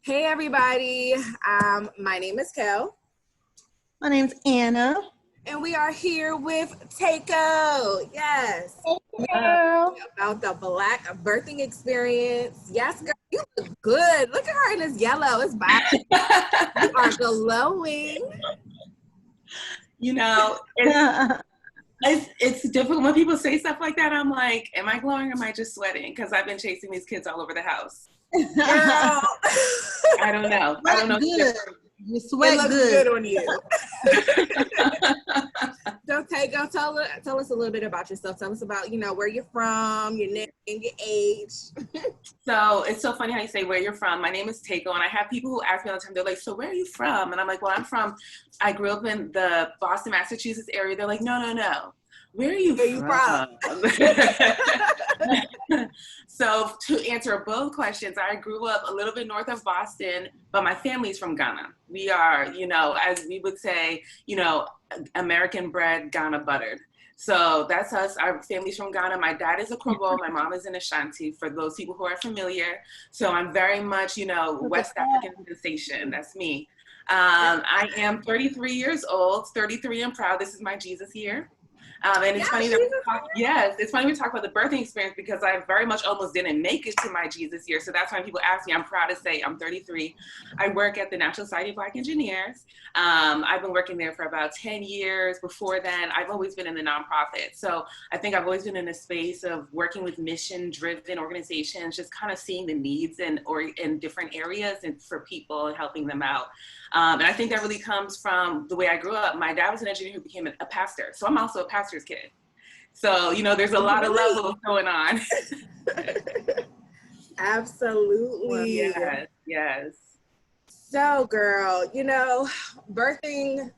Hey everybody, my name is Kel, My name's Anna. and we are here with Teiko. Yes, Hey, girl. about the Black birthing experience. Yes, girl, you look good. Look at her in this yellow. It's bad. You are glowing. You know, it's difficult when people say stuff like that. I'm like, am I glowing or am I just sweating? Because I've been chasing these kids all over the house. Girl. I don't know. I don't know. Good. You sweat It looks good. good on you. So Teiko, tell us a little bit about yourself. Tell us about, where you're from, your name, your age. So it's so funny how you say where you're from. My name is Teiko, and I have people who ask me all the time, they're like, so where are you from? And I'm like, well, I grew up in the Boston, Massachusetts area. They're like, no. Where are you from? So to answer both questions, I grew up a little bit north of Boston, but my family's from Ghana. We are, as we would say, American bred, Ghana buttered. So that's us. Our family's from Ghana. My dad is a Krobo. My mom is an Ashanti, for those people who are familiar. So I'm very much, West African sensation. That's me. I am 33 years old, 33 and proud. This is my Jesus year. And it's funny that it's funny we talk about the birthing experience, because I very much almost didn't make it to my Jesus year. So that's why people ask me, I'm proud to say I'm 33. I work at the National Society of Black Engineers. I've been working there for about 10 years. Before then, I've always been in the nonprofit. So I think I've always been in a space of working with mission-driven organizations, just kind of seeing the needs in different areas and for people and helping them out. And I think that really comes from the way I grew up. My dad was an engineer who became a pastor. So I'm also a pastor's kid. So, there's a lot of levels going on. Absolutely. Yes. So, girl, birthing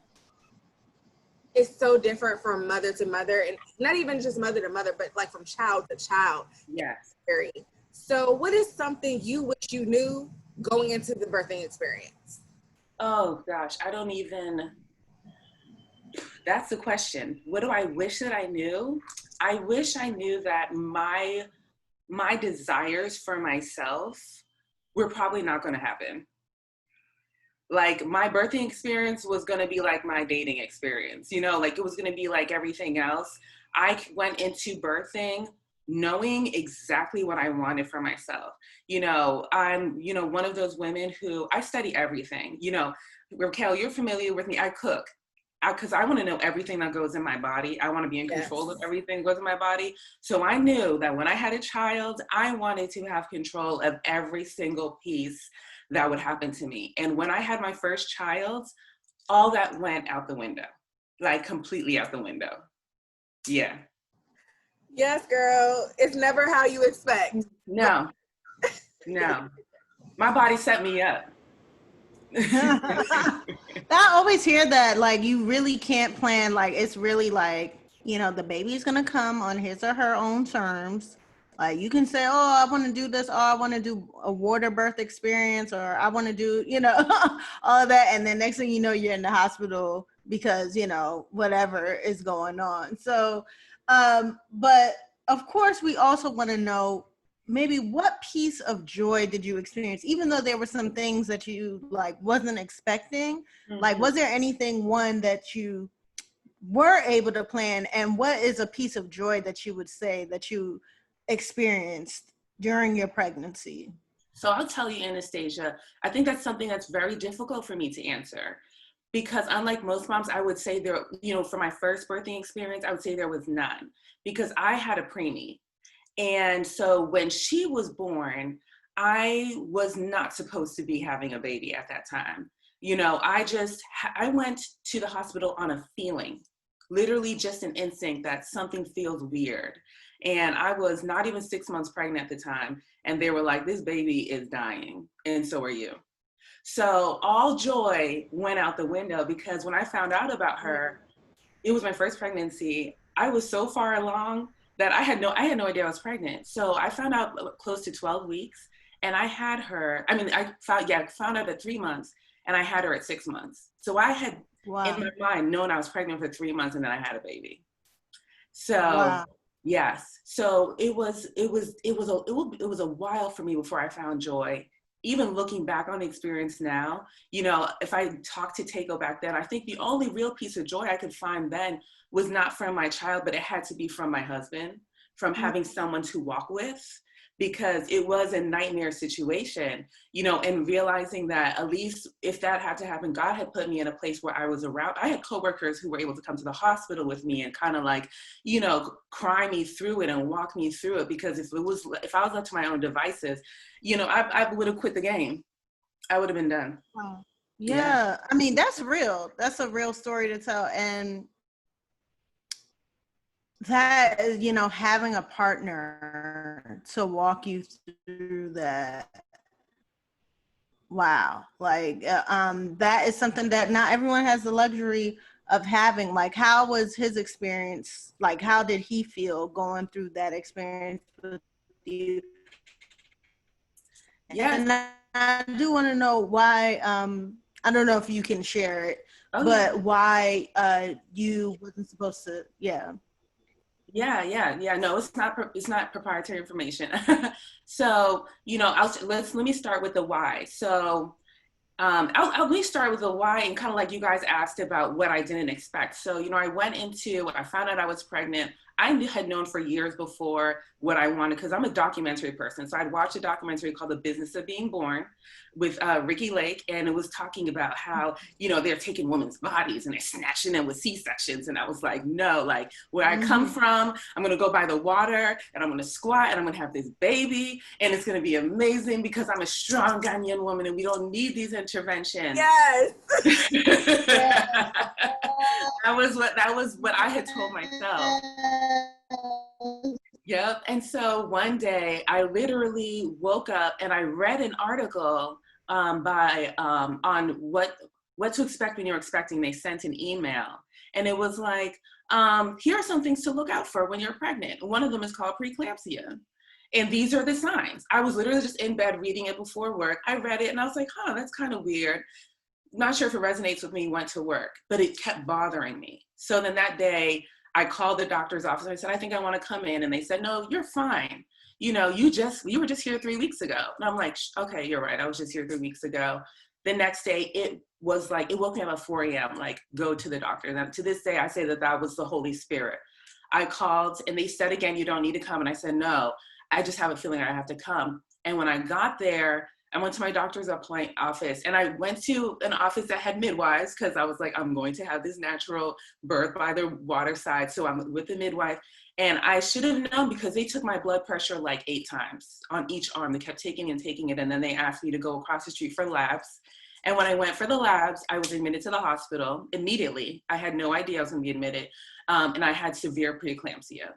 is so different from mother to mother, and not even just mother to mother, but like from child to child. Yes. So what is something you wish you knew going into the birthing experience? Oh gosh, that's the question. What do I wish that I knew? I wish I knew that my desires for myself were probably not going to happen. Like, my birthing experience was going to be like my dating experience, like it was going to be like everything else. I went into birthing knowing exactly what I wanted for myself. I'm, one of those women who I study everything. Raquel, you're familiar with me. I cook because I want to know everything that goes in my body. I want to be in control of everything that goes in my body. So I knew that when I had a child, I wanted to have control of every single piece that would happen to me. And when I had my first child, all that went out the window, like completely out the window. Yeah. Yes, girl. It's never how you expect. No. My body set me up. I always hear that, like, you really can't plan. Like, it's really like, the baby's going to come on his or her own terms. Like, you can say, oh, I want to do this, or I want to do a water birth experience, or I want to do, all of that. And then next thing you know, you're in the hospital because, whatever is going on. So, but of course, we also want to know, maybe what piece of joy did you experience, even though there were some things that you wasn't expecting? Mm-hmm. Like, was there anything that you were able to plan, and what is a piece of joy that you would say that you experienced during your pregnancy? So I'll tell you, Anastasia, I think that's something that's very difficult for me to answer, because unlike most moms, I would say there, for my first birthing experience, I would say there was none, because I had a preemie. And so when she was born, I was not supposed to be having a baby at that time. I went to the hospital on a feeling, literally just an instinct that something feels weird. And I was not even 6 months pregnant at the time. And they were like, this baby is dying. And so are you. So all joy went out the window, because when I found out about her, it was my first pregnancy. I was so far along that I had no idea I was pregnant. So I found out close to 12 weeks, and I had her, I found out at 3 months, and I had her at 6 months. So I had, in my mind, known I was pregnant for 3 months, and then I had a baby. So yes. So it was a while for me before I found joy even looking back on the experience now, you know, if I talked to Teiko back then, I think the only real piece of joy I could find then was not from my child, but it had to be from my husband, from having someone to walk with, because it was a nightmare situation, you know, and realizing that at least if that had to happen, God had put me in a place where I was around. I had coworkers who were able to come to the hospital with me and kind of like, you know, cry me through it and walk me through it. Because if I was left to my own devices, you know, I would have quit the game. I would have been done. Wow. Yeah. I mean, that's real. That's a real story to tell. And that is, you know, having a partner to walk you through that. Wow. Like, that is something that not everyone has the luxury of having. Like, how was his experience? Like, how did he feel going through that experience with you? Yeah. And I do want to know why, I don't know if you can share it, but why you wasn't supposed to, Yeah, no, it's not proprietary information. So, you know, let me start with the why. So let me start with the why, and kind of like you guys asked about what I didn't expect. So, you know, I found out I was pregnant. I had known for years before what I wanted, because I'm a documentary person. So I'd watched a documentary called The Business of Being Born with Ricky Lake, and it was talking about how, you know, they're taking women's bodies and they're snatching them with C-sections. And I was like, no, like where I come from, I'm going to go by the water and I'm going to squat and I'm going to have this baby and it's going to be amazing because I'm a strong Ghanian woman and we don't need these interventions. Yes. That was what I had told myself. Yep. And so one day I literally woke up and I read an article on what to expect when you're expecting. They sent an email and it was like, here are some things to look out for when you're pregnant. One of them is called preeclampsia. And these are the signs. I was literally just in bed reading it before work. I read it and I was like, that's kind of weird. Not sure if it resonates with me, went to work, but it kept bothering me. So then that day I called the doctor's office and I said, I think I want to come in. And they said, no, you're fine. You know, you were just here 3 weeks ago. And I'm like, okay, you're right. I was just here 3 weeks ago. The next day it was like, it woke me up at 4 a.m. like, go to the doctor. And to this day, I say that was the Holy Spirit. I called and they said again, you don't need to come. And I said, no, I just have a feeling I have to come. And when I got there, I went to my doctor's office and I went to an office that had midwives because I was like, I'm going to have this natural birth by the water side. So I'm with the midwife. And I should have known because they took my blood pressure like 8 times on each arm. They kept taking and taking it. And then they asked me to go across the street for labs. And when I went for the labs, I was admitted to the hospital immediately. I had no idea I was going to be admitted. And I had severe preeclampsia.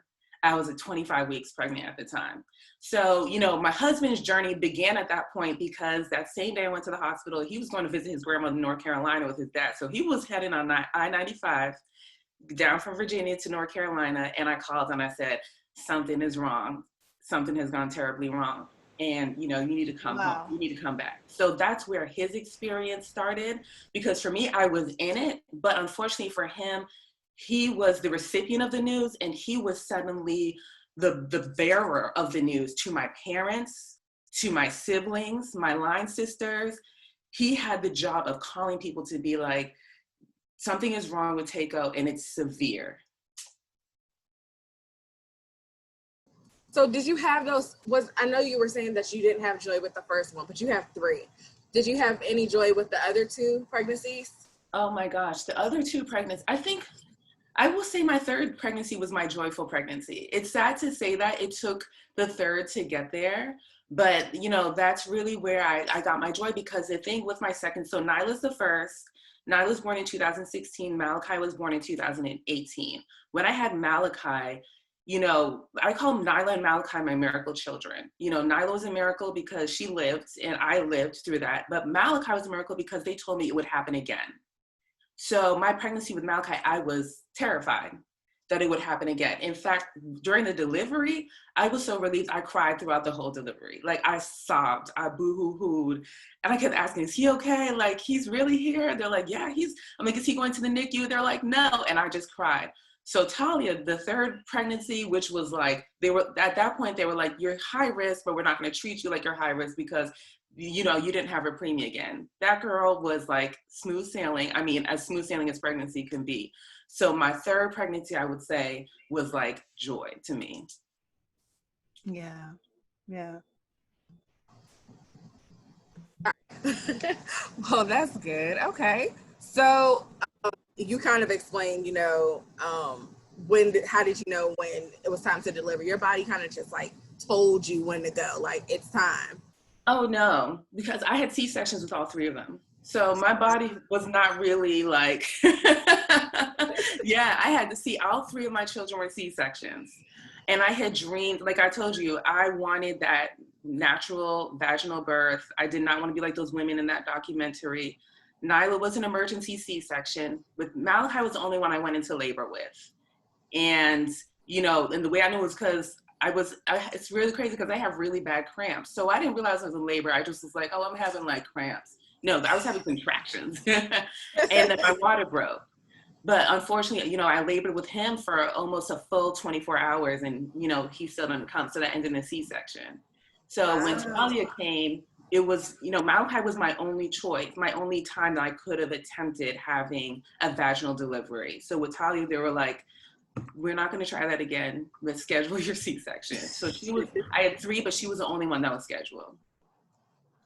I was at 25 weeks pregnant at the time. So, you know, my husband's journey began at that point because that same day I went to the hospital, he was going to visit his grandmother in North Carolina with his dad. So he was heading on I-95 down from Virginia to North Carolina. And I called and I said, something is wrong. Something has gone terribly wrong. And, you know, you need to come home. You need to come back. So that's where his experience started. Because for me, I was in it. But unfortunately for him, he was the recipient of the news and he was suddenly the bearer of the news to my parents, to my siblings, my line sisters. He had the job of calling people to be like, something is wrong with Teiko and it's severe. So did you have I know you were saying that you didn't have joy with the first one, but you have 3. Did you have any joy with the other 2 pregnancies? Oh my gosh, the other 2 pregnancies, I think I will say my 3rd pregnancy was my joyful pregnancy. It's sad to say that it took the 3rd to get there, but you know, that's really where I got my joy because the thing with my 2nd, so Nyla's the 1st, Nyla was born in 2016, Malachi was born in 2018. When I had Malachi, you know, I call Nyla and Malachi my miracle children. You know, Nyla was a miracle because she lived and I lived through that, but Malachi was a miracle because they told me it would happen again. So my pregnancy with Malachi, I was terrified that it would happen again. In fact, during the delivery, I was so relieved, I cried throughout the whole delivery. Like I sobbed, I boo-hoo-hooed, and I kept asking, is he okay? Like, he's really here? They're like, yeah, I'm like, is he going to the NICU? They're like, no, and I just cried. So Talia, the 3rd pregnancy, which was like, at that point, they were like, you're high risk, but we're not gonna treat you like you're high risk because you know, you didn't have a preemie again. That girl was like smooth sailing. I mean, as smooth sailing as pregnancy can be. So my third pregnancy, I would say, was like joy to me. Yeah. Yeah. Well, that's good. Okay. So you kind of explained, you know, how did you know when it was time to deliver? Your body kind of just like told you when to go, like it's time. Oh no, because I had C-sections with all three of them. So my body was not really like, yeah, I had to see all three of my children were C-sections. And I had dreamed, like I told you, I wanted that natural vaginal birth. I did not want to be like those women in that documentary. Nyla was an emergency C-section. With Malachi was the only one I went into labor with. And, you know, and the way I knew was because it's really crazy because I have really bad cramps. So I didn't realize I was in labor. I just was like, oh, I'm having like cramps. No, I was having contractions. And then my water broke. But unfortunately, you know, I labored with him for almost a full 24 hours and, you know, he still didn't come. So that ended in a C-section. So when Talia came, it was, you know, Malachi was my only choice, my only time that I could have attempted having a vaginal delivery. So with Talia, they were like, we're not going to try that again. Let's schedule your C-section. So I had 3, but she was the only one that was scheduled.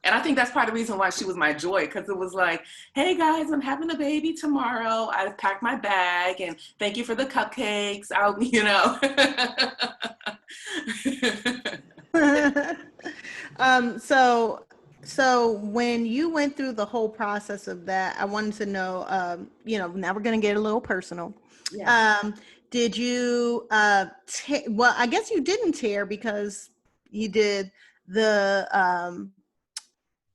And I think that's part of the reason why she was my joy, because it was like, hey guys, I'm having a baby tomorrow. I packed my bag and thank you for the cupcakes. I'll, you know. So when you went through the whole process of that, I wanted to know, you know, now we're going to get a little personal. Yeah. Did you, well, I guess you didn't tear because you did the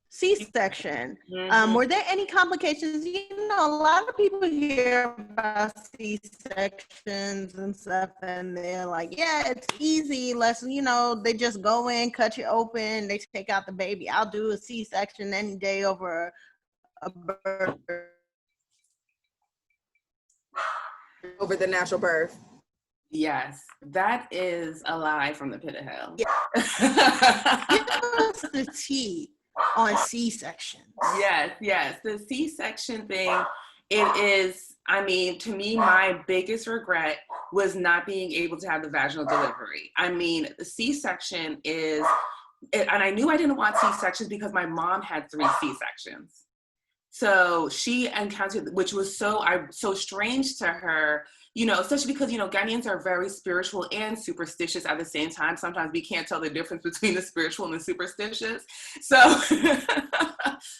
C-section. Mm-hmm. Were there any complications? You know, a lot of people hear about C-sections and stuff, and they're like, yeah, it's easy. Let's, you know, they just go in, cut you open, they take out the baby. I'll do a C-section any day over a birth. Over the natural birth. Yes, that is a lie from the pit of hell. Yeah. Give us the tea on C-section. Yes. The C-section thing, it is, I mean, to me, my biggest regret was not being able to have the vaginal delivery. I mean, the C-section is, and I knew I didn't want C-sections because my mom had 3 C-sections. So she encountered, which was so strange to her, you know, especially because, you know, Ghanaians are very spiritual and superstitious at the same time. Sometimes we can't tell the difference between the spiritual and the superstitious. So,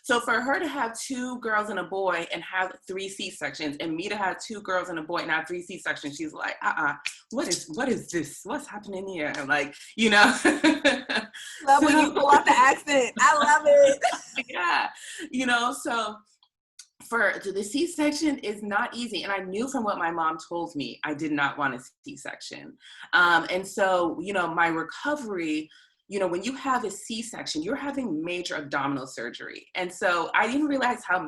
so for her to have 2 girls and a boy and have 3 C-sections, and me to have 2 girls and a boy and have 3 C-sections, she's like, what is this? What's happening here? I'm like, you know. Love when you pull out the accent. I love it. Yeah, you know, so the C-section is not easy. And I knew from what my mom told me, I did not want a C-section. And so, you know, my recovery, you know, when you have a C-section, you're having major abdominal surgery. And so I didn't realize how,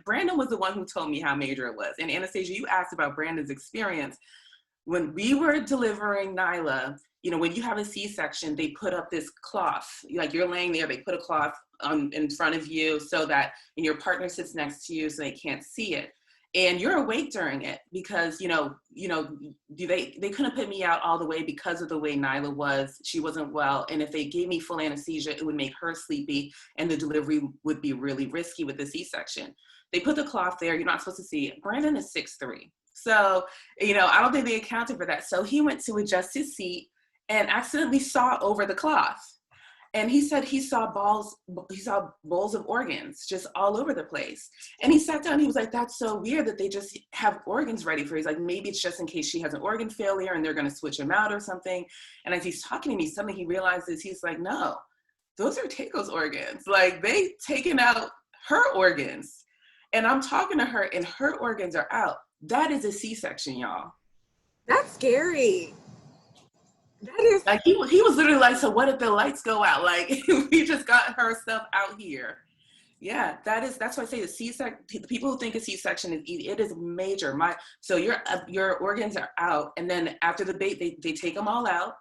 Brandon was the one who told me how major it was. And Anastasia, you asked about Brandon's experience. When we were delivering Nyla, you know, when you have a C-section, they put up this cloth, like you're laying there, they put a cloth in front of you so that, and your partner sits next to you so they can't see it. And you're awake during it because, you know, they couldn't put me out all the way because of the way Nyla was. She wasn't well. And if they gave me full anesthesia, it would make her sleepy and the delivery would be really risky with the C-section. They put the cloth there. You're not supposed to see it. Brandon is 6'3". So, you know, I don't think they accounted for that. So he went to adjust his seat and accidentally saw over the cloth. And he said he saw bowls of organs just all over the place. And he sat down and he was like, that's so weird that they just have organs ready for her. He's like, maybe it's just in case she has an organ failure and they're going to switch him out or something. And as he's talking to me, suddenly he realizes, he's like, no, those are Teiko's organs. Like, they taken out her organs. And I'm talking to her and her organs are out. That is a C-section, y'all. That's scary. That is like he was literally like, so what if the lights go out? Like, we just got her stuff out here. Yeah, that's why I say the C-section. The people who think a C-section is easy, it is major. So your organs are out, and then after the baby, they take them all out.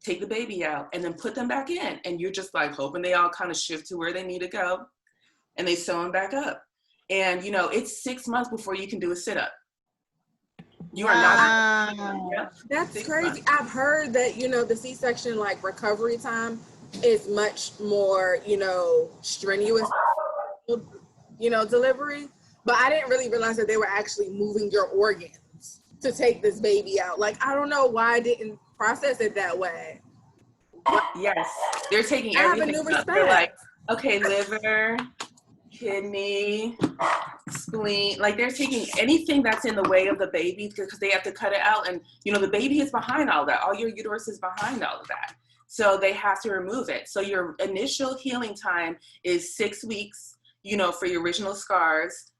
take the baby out, and then put them back in. And you're just like hoping they all kind of shift to where they need to go, and they sew them back up. And, it's 6 months before you can do a sit-up. You are not. Yep, that's crazy. I've heard that, the C-section, like, recovery time is much more, strenuous, delivery. But I didn't really realize that they were actually moving your organs to take this baby out. Like, I don't know why I didn't process it that way. Yes, they're taking everything. I have a new respect. They're like, okay, liver, kidney, spleen, like they're taking anything that's in the way of the baby because they have to cut it out. And, the baby is behind all that. All your uterus is behind all of that. So they have to remove it. So your initial healing time is 6 weeks, for your original scars.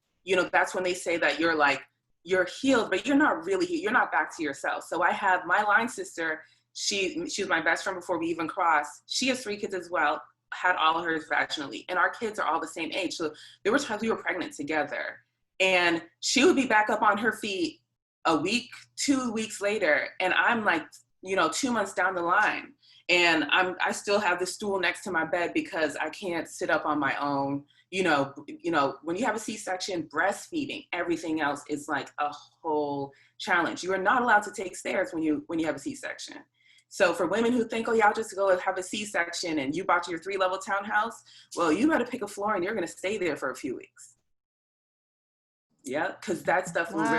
That's when they say that you're healed, but you're not really healed. You're not back to yourself. So I have my line sister. She was my best friend before we even crossed. She has 3 kids as well, had all of hers vaginally. And our kids are all the same age. So there were times we were pregnant together. And she would be back up on her feet a week, 2 weeks later. And I'm like, 2 months down the line. And I still have the stool next to my bed because I can't sit up on my own. When you have a C-section, breastfeeding, everything else is like a whole challenge. You are not allowed to take stairs when you have a C-section. So for women who think, oh, yeah, I'll just go and have a C-section and you bought your 3-level townhouse, well, you better pick a floor and you're going to stay there for a few weeks. Yeah, because that stuff will rip.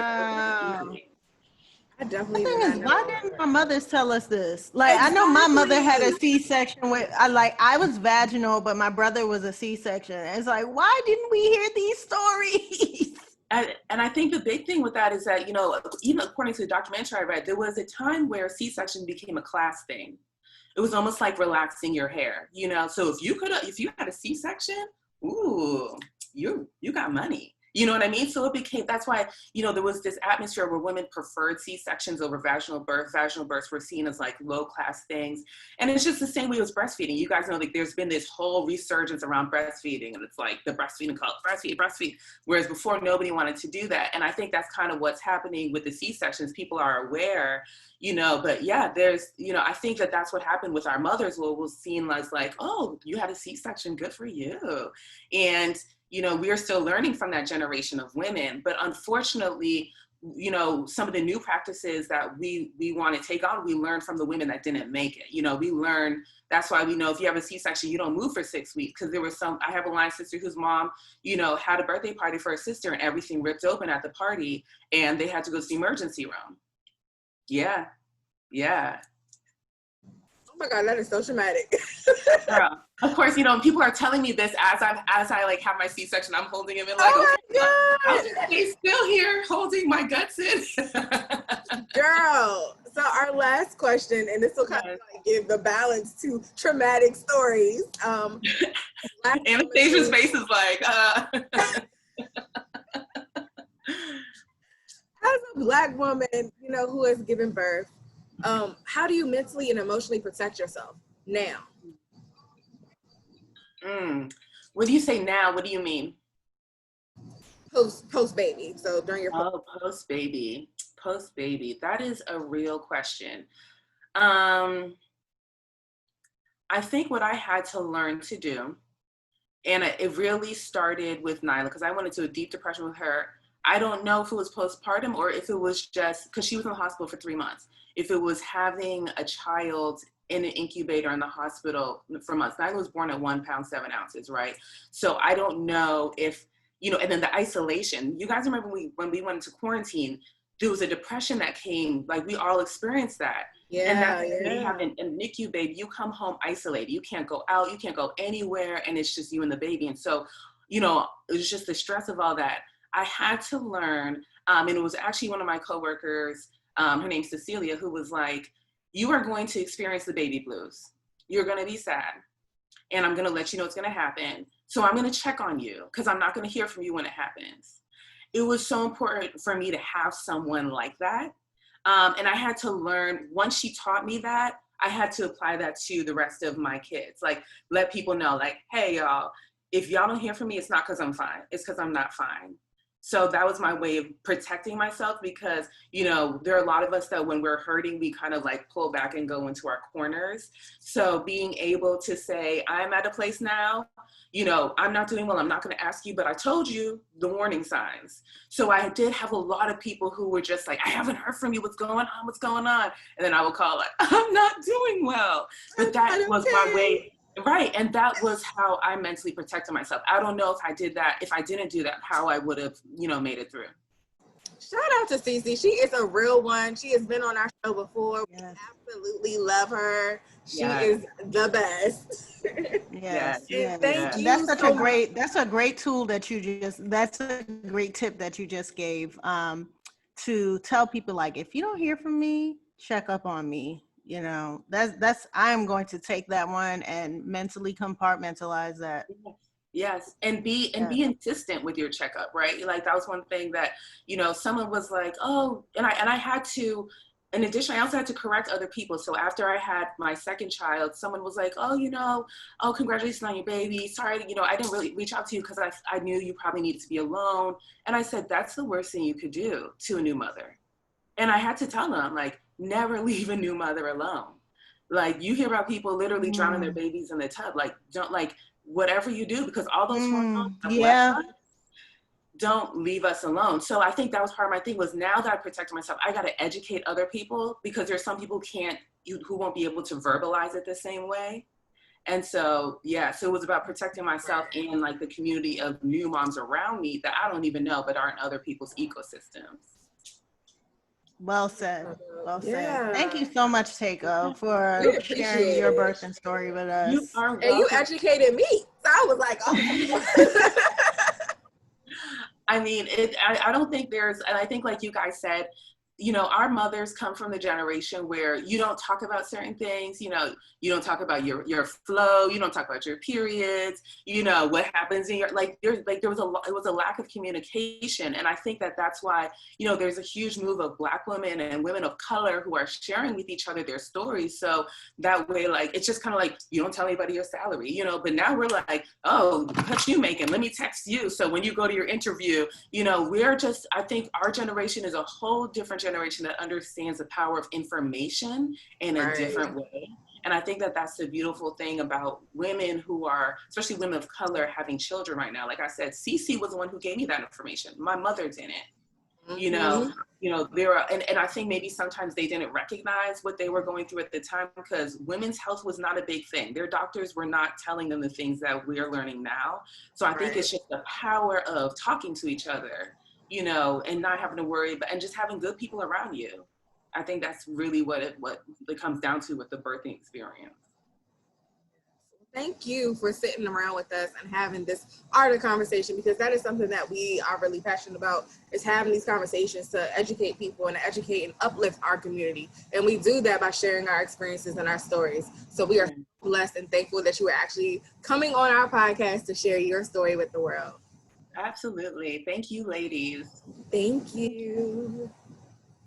I definitely. Why didn't our mothers tell us this? Like, exactly. I know my mother had a C-section with, I was vaginal, but my brother was a C-section. It's like, why didn't we hear these stories? And I think the big thing with that is that, even according to the documentary I read, there was a time where C-section became a class thing. It was almost like relaxing your hair, So if you had a C-section, ooh, you got money. You know what I mean? So it became, that's why, there was this atmosphere where women preferred C-sections over vaginal birth. Vaginal births were seen as like low class things. And it's just the same way as breastfeeding. You guys know, like, there's been this whole resurgence around breastfeeding, and it's like the breastfeeding cult, breastfeed. Whereas before, nobody wanted to do that. And I think that's kind of what's happening with the C-sections. People are aware, but yeah, there's, I think that's what happened with our mothers. Was seen as like, oh, you had a C-section, good for you. And we are still learning from that generation of women, but unfortunately, some of the new practices that we want to take on, we learned from the women that didn't make it. We learned, that's why we know if you have a C-section, you don't move for 6 weeks. Because there was I have a line sister whose mom, had a birthday party for her sister and everything ripped open at the party and they had to go to the emergency room. Yeah. Oh my God, that is so traumatic. Girl. Of course, people are telling me this as I like have my C-section. I'm holding him in like, I'll just stay still here holding my guts in. Girl, so our last question, and this will kind of like give the balance to traumatic stories. Anastasia's face is like, As a Black woman, who has given birth, how do you mentally and emotionally protect yourself now? When you say now, what do you mean? Post baby. So during your post baby. That is a real question. I think what I had to learn to do, and it really started with Nyla, because I went into a deep depression with her. I don't know if it was postpartum or if it was just because she was in the hospital for 3 months. If it was having a child in an incubator in the hospital for months. Nyla was born at 1 pound, 7 ounces, right? So I don't know if, and then the isolation. You guys remember when we went into quarantine, there was a depression that came, like we all experienced that. Yeah, and that's when you have a NICU baby, you come home isolated. You can't go out, you can't go anywhere, and it's just you and the baby. And so, it was just the stress of all that. I had to learn, and it was actually one of my coworkers, her name's Cecilia, who was like, you are going to experience the baby blues. You're going to be sad. And I'm going to let you know it's going to happen. So I'm going to check on you because I'm not going to hear from you when it happens. It was so important for me to have someone like that. And I had to learn, once she taught me that, I had to apply that to the rest of my kids. Like, let people know, like, hey, y'all, if y'all don't hear from me, it's not because I'm fine. It's because I'm not fine. So that was my way of protecting myself, because, you know, there are a lot of us that when we're hurting, we kind of like pull back and go into our corners. So being able to say, I'm at a place now, you know, I'm not doing well, I'm not going to ask you, but I told you the warning signs. So I did have a lot of people who were just like, I haven't heard from you, what's going on, what's going on? And then I would call like, I'm not doing well. But that was my way. Right, and that was how I mentally protected myself. I don't know if I did that, if I didn't do that, how I would have, you know, made it through. Shout out to Cece. She is a real one. She has been on our show before. Yes. We absolutely love her. She Yes. is the best. Yes, Yes. Thank you. That's such so a great, that's a great tool that you just, that's a great tip that you just gave, to tell people, like, if you don't hear from me, check up on me. You know, that's I'm going to take that one and mentally compartmentalize that. Yes, and be insistent with your checkup, right? Like that was one thing that, you know, someone was like, oh, and I had to, in addition, I also had to correct other people. So after I had my second child, someone was like, oh, you know, oh, congratulations on your baby. Sorry, you know, I didn't really reach out to you because I knew you probably needed to be alone. And I said, that's the worst thing you could do to a new mother. And I had to tell them, like, never leave a new mother alone. Like, you hear about people literally drowning their babies in the tub. Like, don't, like, whatever you do, because all those hormones have left us, don't leave us alone. So I think that was part of my thing, was now that I protected myself, I got to educate other people, because there's some people who won't be able to verbalize it the same way. And so, yeah, so it was about protecting myself and like the community of new moms around me that I don't even know, but are in other people's ecosystems. Well said. Well said. Yeah. Thank you so much, Teiko, for We appreciate sharing your it. birthing story with us. You are welcome. And you educated me. So I was like, oh. I mean, I don't think there's, and I think like you guys said, you know, our mothers come from the generation where you don't talk about certain things, you know, you don't talk about your flow, you don't talk about your periods, you know, what happens in your, it was a lack of communication. And I think that that's why, you know, there's a huge move of Black women and women of color who are sharing with each other their stories. So that way, like, it's just kind of like, you don't tell anybody your salary, you know, but now we're like, oh, what you making? Let me text you. So when you go to your interview, you know, I think our generation is a whole different generation that understands the power of information in a different way. And I think that that's the beautiful thing about women who are, especially women of color, having children right now. Like I said, Cece was the one who gave me that information. My mother didn't. You know, there are, and I think maybe sometimes they didn't recognize what they were going through at the time, because women's health was not a big thing. Their doctors were not telling them the things that we're learning now. So I think it's just the power of talking to each other, you know, and not having to worry, and just having good people around you. I think that's really what it comes down to with the birthing experience. Thank you for sitting around with us and having this art of conversation, because that is something that we are really passionate about, is having these conversations to educate people and educate and uplift our community. And we do that by sharing our experiences and our stories. So we are blessed and thankful that you are actually coming on our podcast to share your story with the world. Absolutely. Thank you, ladies. Thank you.